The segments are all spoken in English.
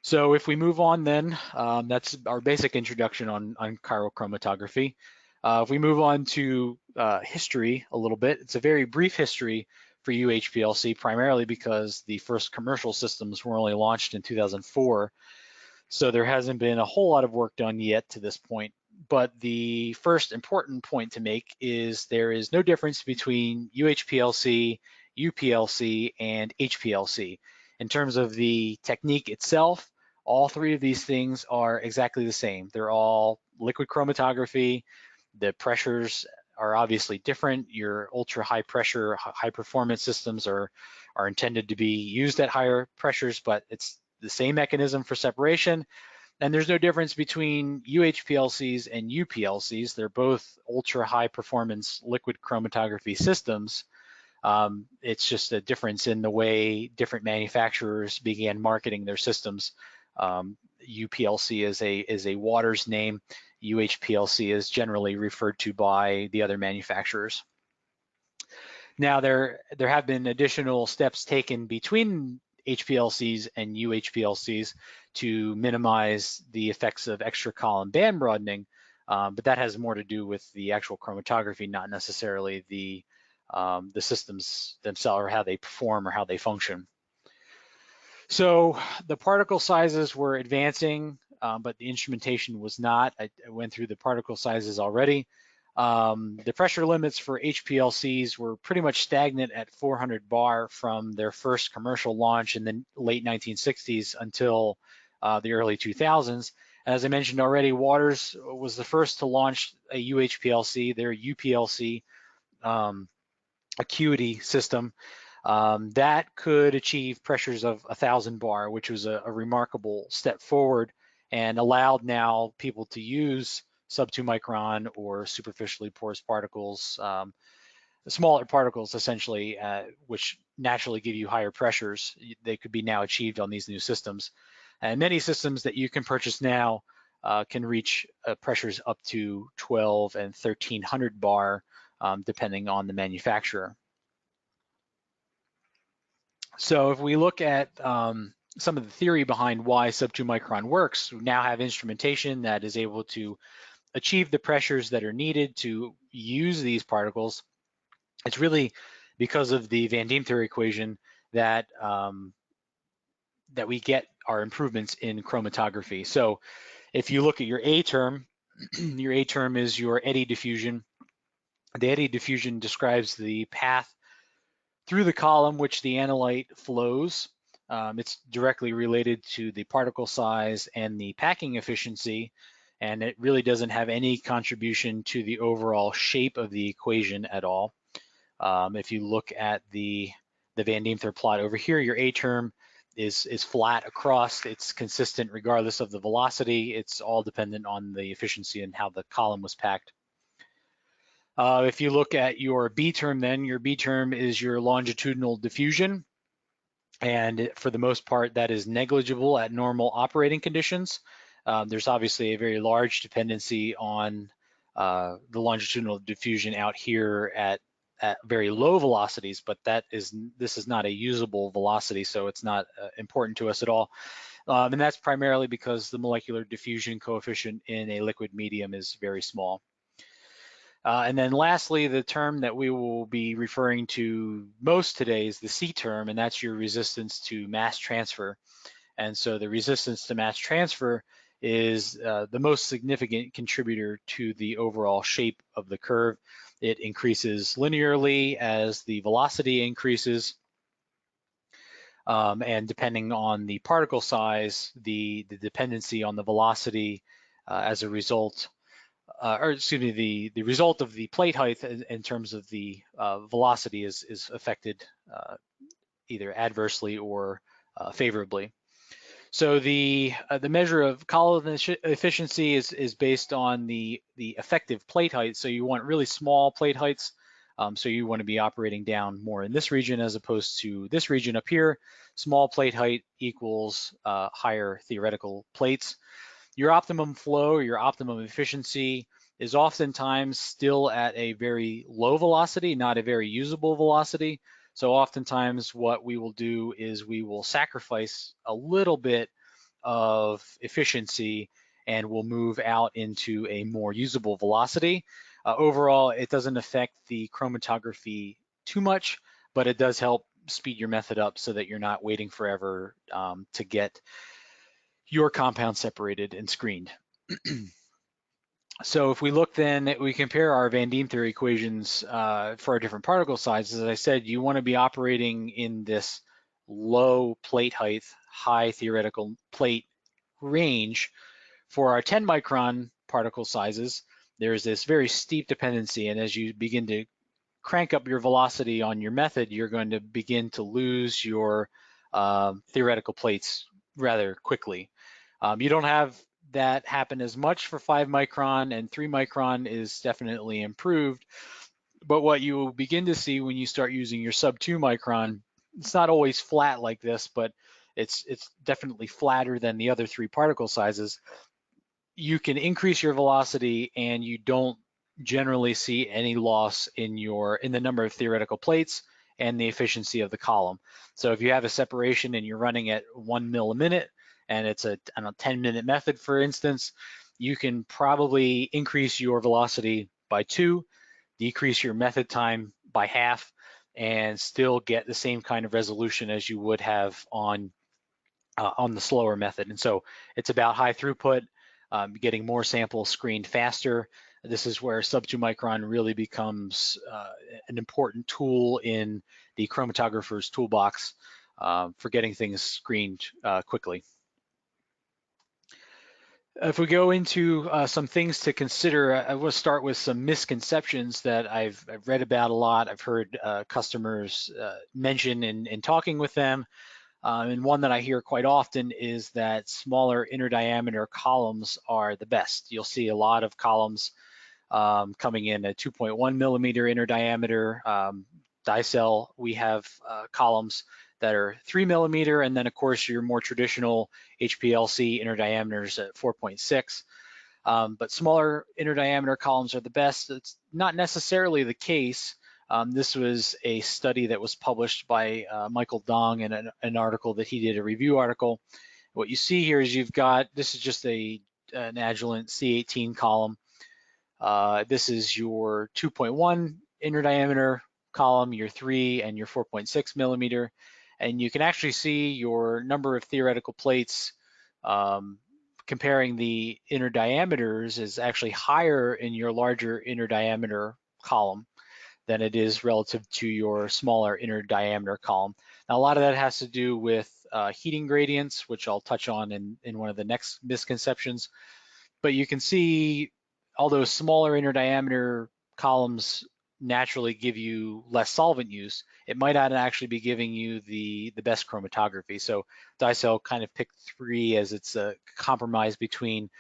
So if we move on then, that's our basic introduction on chiral chromatography. If we move on to history a little bit, it's a very brief history for UHPLC, primarily because the first commercial systems were only launched in 2004. So there hasn't been a whole lot of work done yet to this point. But the first important point to make is there is no difference between UHPLC, UPLC, and HPLC. In terms of the technique itself, all three of these things are exactly the same. They're all liquid chromatography. The pressures are obviously different. Your ultra high pressure, high performance systems are intended to be used at higher pressures, but it's the same mechanism for separation. And there's no difference between UHPLCs and UPLCs. They're both ultra high performance liquid chromatography systems. It's just a difference in the way different manufacturers began marketing their systems. UPLC is a Waters name. UHPLC is generally referred to by the other manufacturers. Now there have been additional steps taken between HPLCs and UHPLCs to minimize the effects of extra column band broadening, but that has more to do with the actual chromatography, not necessarily the systems themselves or how they perform or how they function. So the particle sizes were advancing, but the instrumentation was not. I went through the particle sizes already. The pressure limits for HPLCs were pretty much stagnant at 400 bar from their first commercial launch in the late 1960s until the early 2000s. As I mentioned already, Waters was the first to launch a UHPLC, their UPLC acuity system that could achieve pressures of 1,000 bar, which was a remarkable step forward and allowed now people to use sub-2 micron or superficially porous particles, smaller particles essentially, which naturally give you higher pressures. They could be now achieved on these new systems. And many systems that you can purchase now can reach pressures up to 12 and 1,300 bar, depending on the manufacturer. So if we look at some of the theory behind why sub-2 micron works, we now have instrumentation that is able to achieve the pressures that are needed to use these particles. It's really because of the Van-Deemter equation that that we get our improvements in chromatography. So if you look at your A term, your A term is your eddy diffusion. The eddy diffusion describes the path through the column which the analyte flows. It's directly related to the particle size and the packing efficiency, and it really doesn't have any contribution to the overall shape of the equation at all. If you look at the Van-Deemter plot over here, your A term is flat across. It's consistent regardless of the velocity. It's all dependent on the efficiency and how the column was packed. If you look at your B term, then your B term is your longitudinal diffusion. And for the most part, that is negligible at normal operating conditions. There's obviously a very large dependency on the longitudinal diffusion out here at very low velocities, but this is not a usable velocity, so it's not important to us at all. And that's primarily because the molecular diffusion coefficient in a liquid medium is very small. And then lastly, the term that we will be referring to most today is the C term, and that's your resistance to mass transfer. And so the resistance to mass transfer is the most significant contributor to the overall shape of the curve. It increases linearly as the velocity increases. And depending on the particle size, the dependency on the velocity as a result, or excuse me, the result of the plate height in terms of the velocity is affected either adversely or favorably. So the measure of column efficiency is based on the effective plate height. So you want really small plate heights. So you want to be operating down more in this region as opposed to this region up here. Small plate height equals higher theoretical plates. Your optimum flow, your optimum efficiency is oftentimes still at a very low velocity, not a very usable velocity. So oftentimes what we will do is we will sacrifice a little bit of efficiency and will move out into a more usable velocity. Overall, it doesn't affect the chromatography too much, but it does help speed your method up so that you're not waiting forever to get your compound separated and screened. So if we look then, we compare our Van-Deemter equations for our different particle sizes. As I said, you want to be operating in this low plate height, high theoretical plate range. For our 10 micron particle sizes, there's this very steep dependency, and as you begin to crank up your velocity on your method, you're going to begin to lose your theoretical plates rather quickly. You don't have that happen as much for 5 micron, and 3 micron is definitely improved. But what you will begin to see when you start using your sub 2 micron, it's not always flat like this, but it's definitely flatter than the other 3 particle sizes. You can increase your velocity and you don't generally see any loss in the number of theoretical plates and the efficiency of the column. So if you have a separation and you're running at 1 mil a minute and it's a 10-minute method, for instance, you can probably increase your velocity by 2, decrease your method time by half, and still get the same kind of resolution as you would have on the slower method. And so it's about high throughput, getting more samples screened faster. This is where sub 2 micron really becomes an important tool in the chromatographer's toolbox for getting things screened quickly. If we go into some things to consider, I will start with some misconceptions that I've read about a lot. I've heard customers mention in talking with them. And one that I hear quite often is that smaller inner diameter columns are the best. You'll see a lot of columns coming in at 2.1 millimeter inner diameter. Daicel, we have columns that are 3 millimeter, and then of course your more traditional UHPLC inner diameters at 4.6. But smaller inner diameter columns are the best. It's not necessarily the case. This was a study that was published by Michael Dong in an article that he did, a review article. What you see here is this is just an Agilent C18 column. This is your 2.1 inner diameter column, your 3 and your 4.6 millimeter. And you can actually see your number of theoretical plates comparing the inner diameters is actually higher in your larger inner diameter column than it is relative to your smaller inner diameter column. Now, a lot of that has to do with heating gradients, which I'll touch on in one of the next misconceptions. But you can see, although smaller inner diameter columns naturally give you less solvent use, it might not actually be giving you the best chromatography. So Daicel kind of picked 3 as it's a compromise between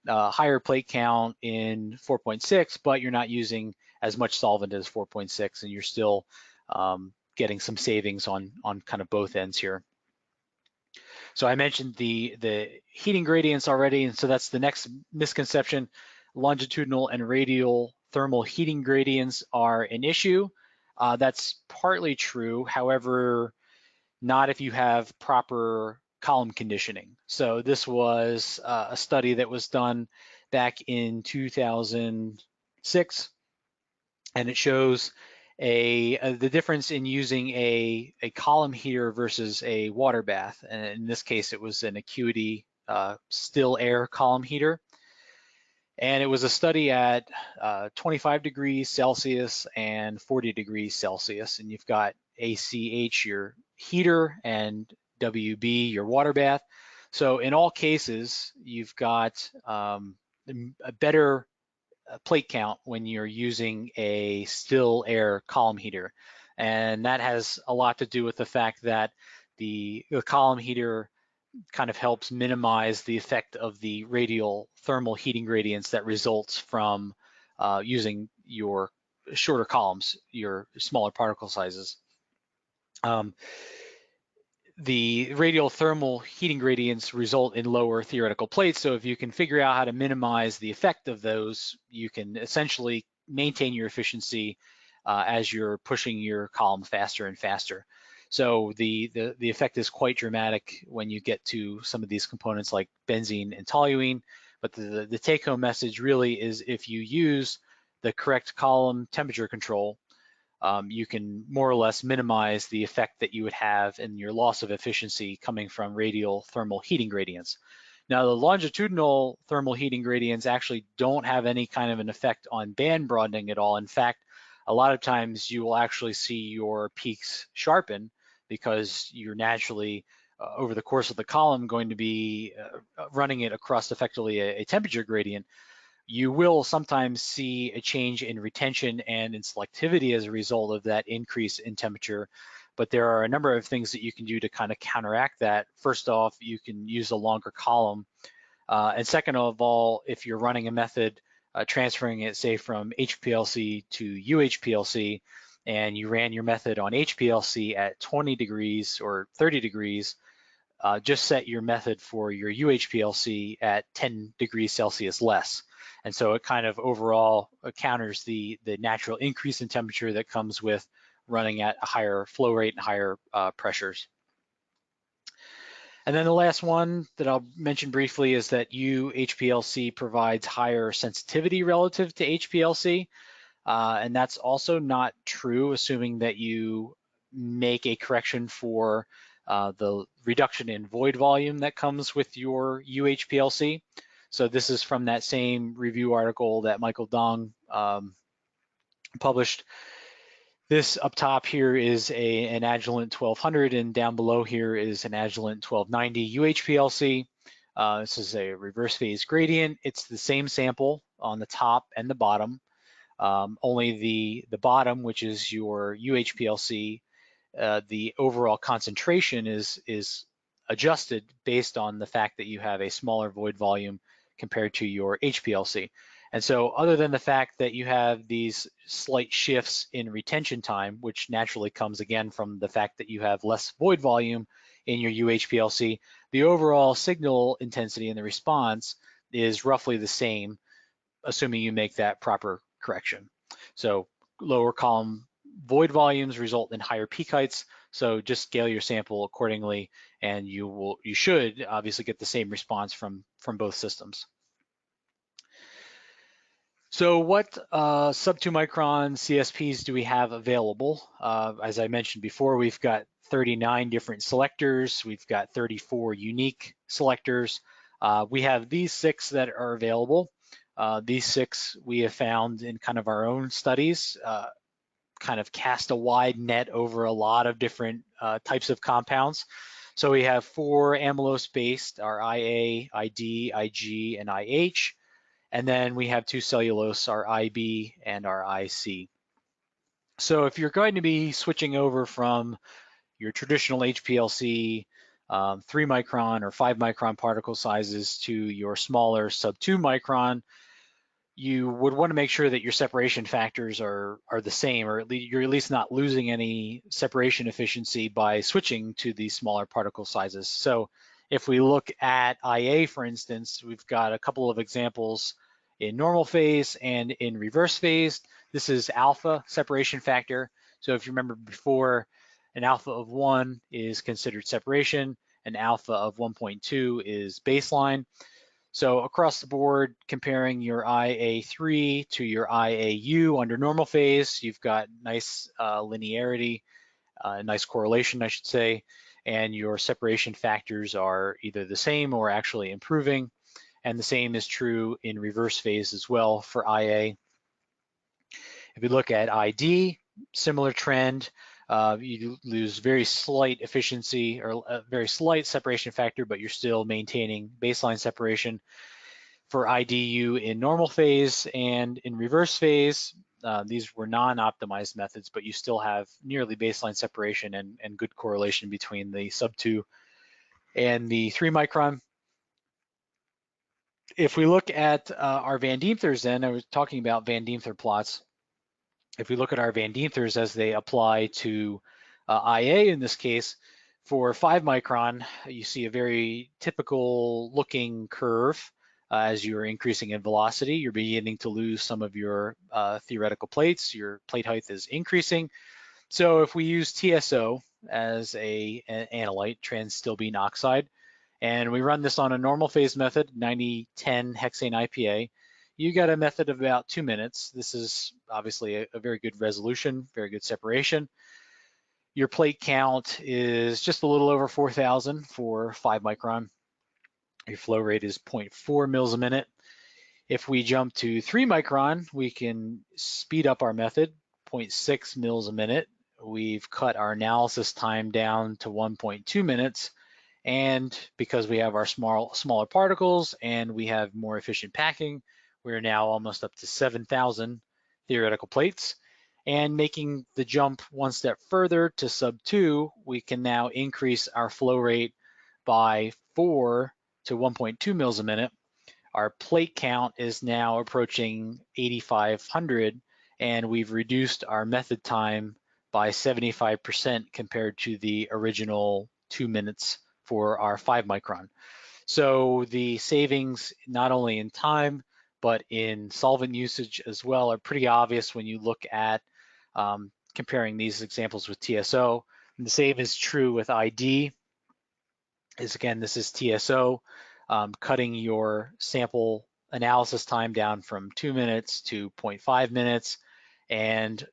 higher plate count in 4.6, but you're not using as much solvent as 4.6, and you're still getting some savings on kind of both ends here. So I mentioned the heating gradients already, and so that's the next misconception. Longitudinal and radial thermal heating gradients are an issue. That's partly true, however, not if you have proper column conditioning. So this was a study that was done back in 2006, and it shows the difference in using a column heater versus a water bath. And in this case, it was an Acuity still air column heater. And it was a study at 25 degrees Celsius and 40 degrees Celsius. And you've got ACH, your heater, and WB, your water bath. So in all cases, you've got a better plate count when you're using a still air column heater. And that has a lot to do with the fact that the column heater kind of helps minimize the effect of the radial thermal heating gradients that results from using your shorter columns, your smaller particle sizes. The radial thermal heating gradients result in lower theoretical plates. So if you can figure out how to minimize the effect of those, you can essentially maintain your efficiency as you're pushing your column faster and faster. So the effect is quite dramatic when you get to some of these components like benzene and toluene. But the take-home message really is if you use the correct column temperature control, you can more or less minimize the effect that you would have in your loss of efficiency coming from radial thermal heating gradients. Now, the longitudinal thermal heating gradients actually don't have any kind of an effect on band broadening at all. In fact, a lot of times you will actually see your peaks sharpen because you're naturally, over the course of the column, going to be running it across effectively a temperature gradient. You will sometimes see a change in retention and in selectivity as a result of that increase in temperature. But there are a number of things that you can do to kind of counteract that. First off, you can use a longer column. And second of all, if you're running a method transferring it, say, from HPLC to UHPLC, and you ran your method on HPLC at 20 degrees or 30 degrees, just set your method for your UHPLC at 10 degrees Celsius less. And so it kind of overall counters the natural increase in temperature that comes with running at a higher flow rate and higher pressures. And then the last one that I'll mention briefly is that UHPLC provides higher sensitivity relative to HPLC. And that's also not true, assuming that you make a correction for the reduction in void volume that comes with your UHPLC. So this is from that same review article that Michael Dong published. This up top here is an Agilent 1200, and down below here is an Agilent 1290 UHPLC. This is a reverse phase gradient. It's the same sample on the top and the bottom. Only the bottom, which is your UHPLC, the overall concentration is adjusted based on the fact that you have a smaller void volume compared to your HPLC. And so other than the fact that you have these slight shifts in retention time, which naturally comes again from the fact that you have less void volume in your UHPLC, the overall signal intensity and the response is roughly the same, assuming you make that proper correction. So lower column void volumes result in higher peak heights. So just scale your sample accordingly, and you should obviously get the same response from both systems. So what sub 2 micron CSPs do we have available? As I mentioned before, we've got 39 different selectors. We've got 34 unique selectors. We have these 6 that are available. These 6 we have found in kind of our own studies, kind of cast a wide net over a lot of different types of compounds. So we have 4 amylose-based, our IA, ID, IG, and IH. And then we have 2 cellulose, our IB and our IC. So if you're going to be switching over from your traditional HPLC 3 micron or 5 micron particle sizes to your smaller sub 2 micron, you would want to make sure that your separation factors are the same, or you're at least not losing any separation efficiency by switching to these smaller particle sizes. So if we look at IA, for instance, we've got a couple of examples in normal phase and in reverse phase. This is alpha separation factor. So if you remember before, an alpha of 1 is considered separation, an alpha of 1.2 is baseline. So across the board, comparing your IA3 to your IAU under normal phase, you've got nice linearity, nice correlation, I should say, and your separation factors are either the same or actually improving. And the same is true in reverse phase as well for IA. If you look at ID, similar trend. You lose very slight efficiency or a very slight separation factor, but you're still maintaining baseline separation. For IDU in normal phase and in reverse phase, these were non-optimized methods, but you still have nearly baseline separation and good correlation between the sub 2 and the 3 micron. If we look at our Van-Deemters then, I was talking about Van-Deemter plots. If we look at our Van-Deemters as they apply to IA in this case, for 5 micron, you see a very typical looking curve. As you're increasing in velocity, you're beginning to lose some of your theoretical plates. Your plate height is increasing. So if we use TSO, as an analyte, trans-stilbene oxide. And we run this on a normal phase method, 9010 hexane IPA. You got a method of about 2 minutes. This is obviously a very good resolution, very good separation. Your plate count is just a little over 4,000 for 5 micron. Your flow rate is 0.4 mils a minute. If we jump to 3 micron, we can speed up our method, 0.6 mils a minute. We've cut our analysis time down to 1.2 minutes. And because we have our smaller particles and we have more efficient packing, we're now almost up to 7,000 theoretical plates. And making the jump one step further to sub 2, we can now increase our flow rate by 4 to 1.2 mils a minute. Our plate count is now approaching 8,500, and we've reduced our method time by 75% compared to the original 2 minutes for our 5 micron. So the savings, not only in time, but in solvent usage as well, are pretty obvious when you look at comparing these examples with TSO. And the same is true with ID. Again, this is TSO, cutting your sample analysis time down from 2 minutes to 0.5 minutes, and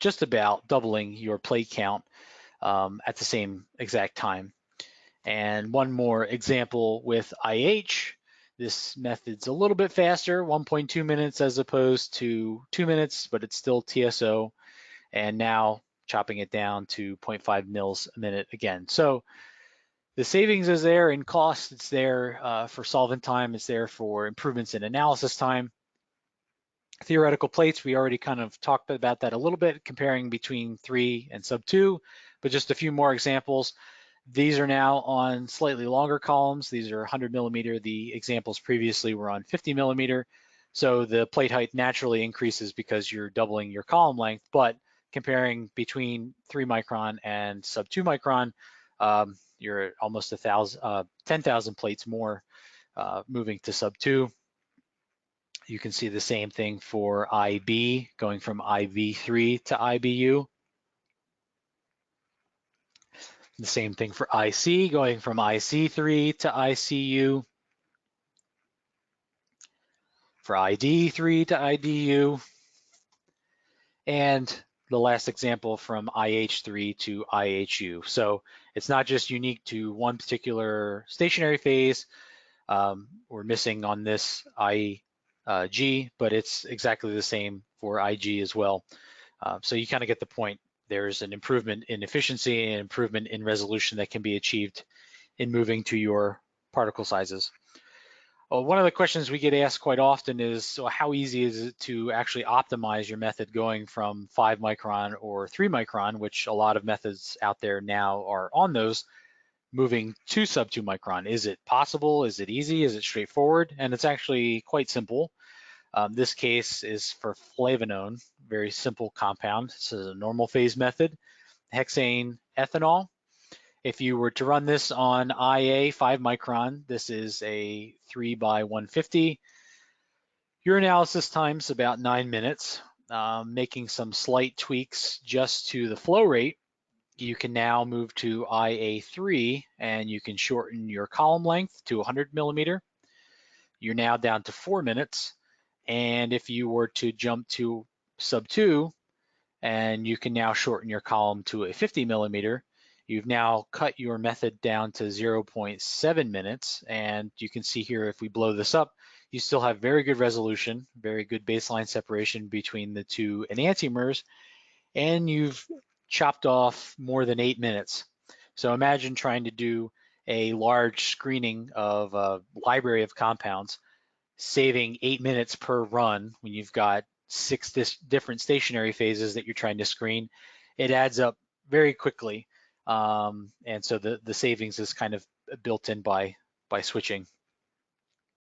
just about doubling your plate count at the same exact time. And one more example with IH. This method's a little bit faster, 1.2 minutes as opposed to 2 minutes, but it's still TSO. And now chopping it down to 0.5 mils a minute again. So the savings is there in cost. It's there for solvent time. It's there for improvements in analysis time. Theoretical plates, we already kind of talked about that a little bit, comparing between 3 and sub 2, but just a few more examples. These are now on slightly longer columns. These are 100 millimeter. The examples previously were on 50 millimeter. So the plate height naturally increases because you're doubling your column length, but comparing between 3 micron and sub 2 micron, you're at almost 10,000 plates more moving to sub 2. You can see the same thing for IB, going from IV3 to IBU. The same thing for IC, going from IC3 to ICU. For ID3 to IDU. And the last example from IH3 to IHU. So it's not just unique to one particular stationary phase. We're missing on this IG, but it's exactly the same for IG as well. So you kind of get the point. There's an improvement in efficiency and improvement in resolution that can be achieved in moving to your particle sizes. Well, one of the questions we get asked quite often is, so how easy is it to actually optimize your method going from 5 micron or 3 micron, which a lot of methods out there now are on those, moving to sub 2 micron? Is it possible? Is it easy? Is it straightforward? And it's actually quite simple. This case is for flavanone, very simple compound. This is a normal phase method, hexane ethanol. If you were to run this on IA 5 micron, this is a 3 by 150. Your analysis time's about 9 minutes. Making some slight tweaks just to the flow rate, you can now move to IA3 and you can shorten your column length to 100 millimeter. You're now down to 4 minutes. And if you were to jump to sub 2, and you can now shorten your column to a 50 millimeter, you've now cut your method down to 0.7 minutes. And you can see here, if we blow this up, you still have very good resolution, very good baseline separation between the two enantiomers, and you've chopped off more than 8 minutes. So imagine trying to do a large screening of a library of compounds, saving 8 minutes per run when you've got 6 different stationary phases that you're trying to screen. It adds up very quickly. And so the savings is kind of built in by switching.